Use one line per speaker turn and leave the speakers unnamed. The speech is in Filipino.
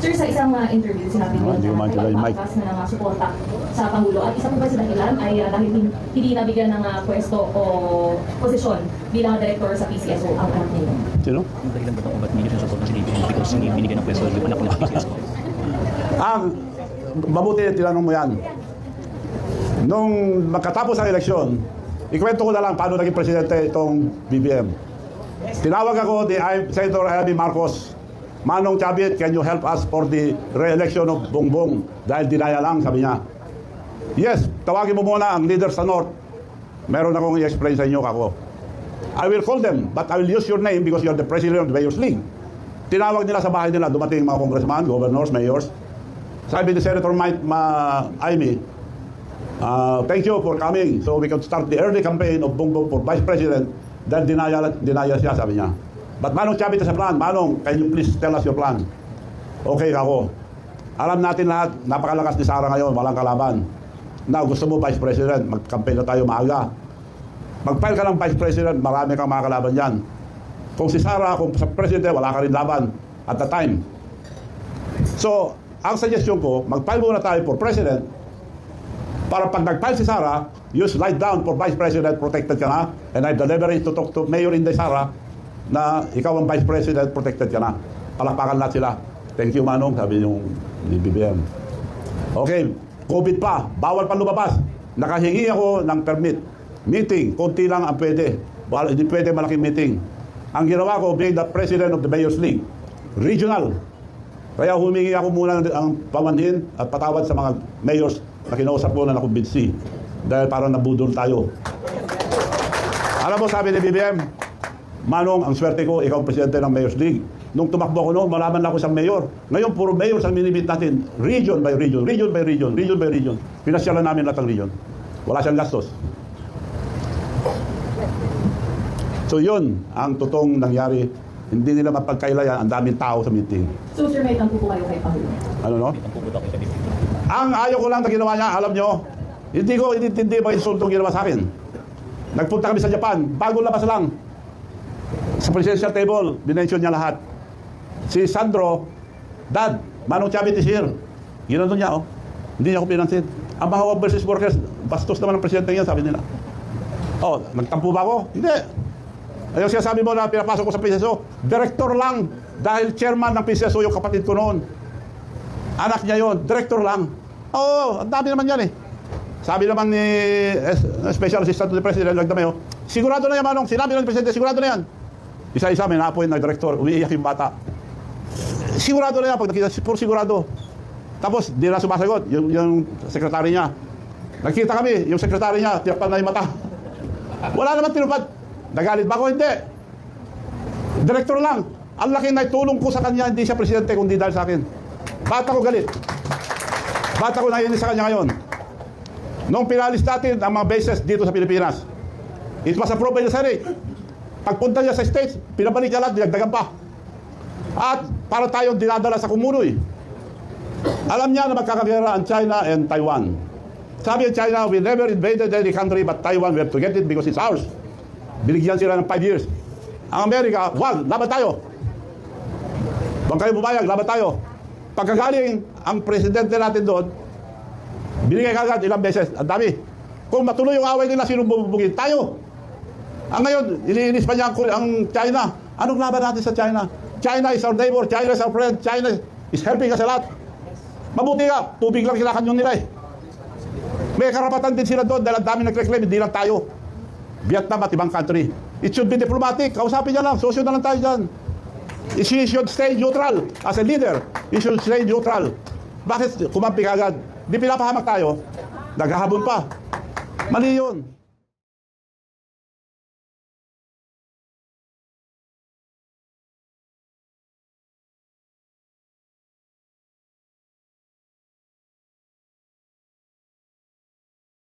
Sir, sa isang interview, sinabi mo
Hindi ko
na
maintindihan yung mic.
nagpapataas na ng suporta sa Pangulo. At isa po ba sa dahilan ay dahil hindi nabigyan ng pwesto o posisyon bilang direktor sa PCSO ang anak niyo?
Sino?
Ang dahilan ba kung ba't hindi siya support ng sinibig because hindi binigyan ng pwesto yung anak ko ng PCSO?
Mabuti tinanong mo yan. Nung magkatapos ang eleksyon, ikwento ko na lang paano naging presidente itong BBM. Tinawag ako ni Senator Amy Marcos, Manong Chavit, can you help us for the re-election of Bongbong? Dahil dinaya lang, sabi niya. Yes, tawagin mo muna ang leader sa North. Meron akong i-explain sa inyo kako. I will call them, but I will use your name because you're the president of the Mayor's League. Tinawag nila sa bahay nila, dumating mga congressman, governors, mayors. Sabi ni Senator Amy, thank you for coming so we can start the early campaign of Bongbong for Vice President. Dahil dinaya siya, sabi niya. But Manong Chavit sa plan, Manong, can you please tell us your plan? Okay ako. Alam natin lahat, napakalakas ni Sara ngayon, walang kalaban. Now, gusto mo Vice President, mag-campaign na tayo maaga. Mag-file ka ng Vice President, marami kang mga kalaban dyan. Kung si Sara, kung sa President, wala ka rin laban at the time. So, ang suggestion ko, mag-file muna tayo for President para pag nag-file si Sara, you slide down for Vice President, protected ka na, and I have the leverage to talk to Mayor Inday Sara na ikaw ang Vice President, protected ka na. Palakpakan lahat sila. Thank you, Manong, sabi yung BBM. Okay, COVID pa, bawal pa lumabas. Nakahingi ako ng permit. Meeting, konti lang ang pwede. Hindi pwede malaking meeting. Ang ginawa ko, being the President of the Mayor's League, regional. Kaya humingi ako muna ang pamanhin at patawad sa mga mayors na kinausap ko na nakumbinsi. Dahil parang nabudol tayo. Alam mo, sabi ni BBM, Manong, ang swerte ko, ikaw ang presidente ng Mayor's League. Nung tumakbo ko noon, malaman na ako sa mayor. Ngayon, puro mayor ang minimit natin. Region by region, region by region, region by region. Pinasyalan namin lahat ng region. Wala siyang gastos. So yun, ang totoong nangyari. Hindi nila mapagkailayan, ang daming tao sa meeting.
So, sir, may tampo po kayo kay Pangulo?
Ano no? Ang ayaw ko lang na ginawa niya, alam nyo, hindi ko inintindi ba insultong ginawa sa akin. Nagpunta kami sa Japan, bago labas lang. Sa presidential table, binention niya lahat. Si Sandro, Dad, Manong Chavit is here. Ginanon niya, oh. Hindi niya ako pinansin. Ang mga overseas workers, bastos naman ang presidente niya, sabi nila. Oh, nagtampo ba ako? Hindi. Ayaw siya sabi mo na pinapasok ko sa PCSO. Director lang. Dahil chairman ng PCSO yung kapatid ko noon. Anak niya yon, director lang. Oo, ang dami naman yan eh. Sabi naman ni Special Assistant to the President, Nagdameo, sigurado na yan, Manong. Sinabi ng Presidente, sigurado na yan. Isa-isa may na-appoint na director, umiiyak yung bata. Sigurado na yan, pag nakita, puro sigurado. Tapos, di na sumasagot, yung sekretary niya. Nagkita kami, yung sekretary niya, tiyapan na yung mata. Wala naman tinupad. Nagalit ba ako? Hindi. Director lang. Ang laki na itulong ko sa kanya, hindi siya presidente, kundi dahil sa akin. Ba't ako galit? Ba't ako naiinis sa kanya ngayon? Nung pinalis natin ang mga bases dito sa Pilipinas, it was approved by the Senate. Pagpunta niya sa States, pinabalik niya lahat, dinagdagan pa. At para tayong dinadala sa kumunoy. Alam niya na magkakagera ang China and Taiwan. Sabi ng China, we never invaded any country but Taiwan, we have to get it because it's ours. Binigyan sila ng 5 years. Ang Amerika, wag, laban tayo. Huwag kayo bumayag, laban tayo. Pagkagaling ang presidente natin doon, binigay kagad ilang beses, ang dami. Kung matuloy yung away nila, sino bubugin? Tayo. Ang ngayon, iniinis pa niya ang China. Anong laban natin sa China? China is our neighbor, China is our friend, China is helping us a lot. Mabuti nga, tubig lang kinakanyon nila eh. May karapatan din sila doon dahil ang dami nagre-claim, hindi lang tayo. Vietnam at ibang country. It should be diplomatic. Kausapin niya lang, sosyo na lang tayo dyan. She should stay neutral. As a leader, he should stay neutral. Bakit kumampi agad? Di pinapahamak tayo, naghahabol pa. Mali yun.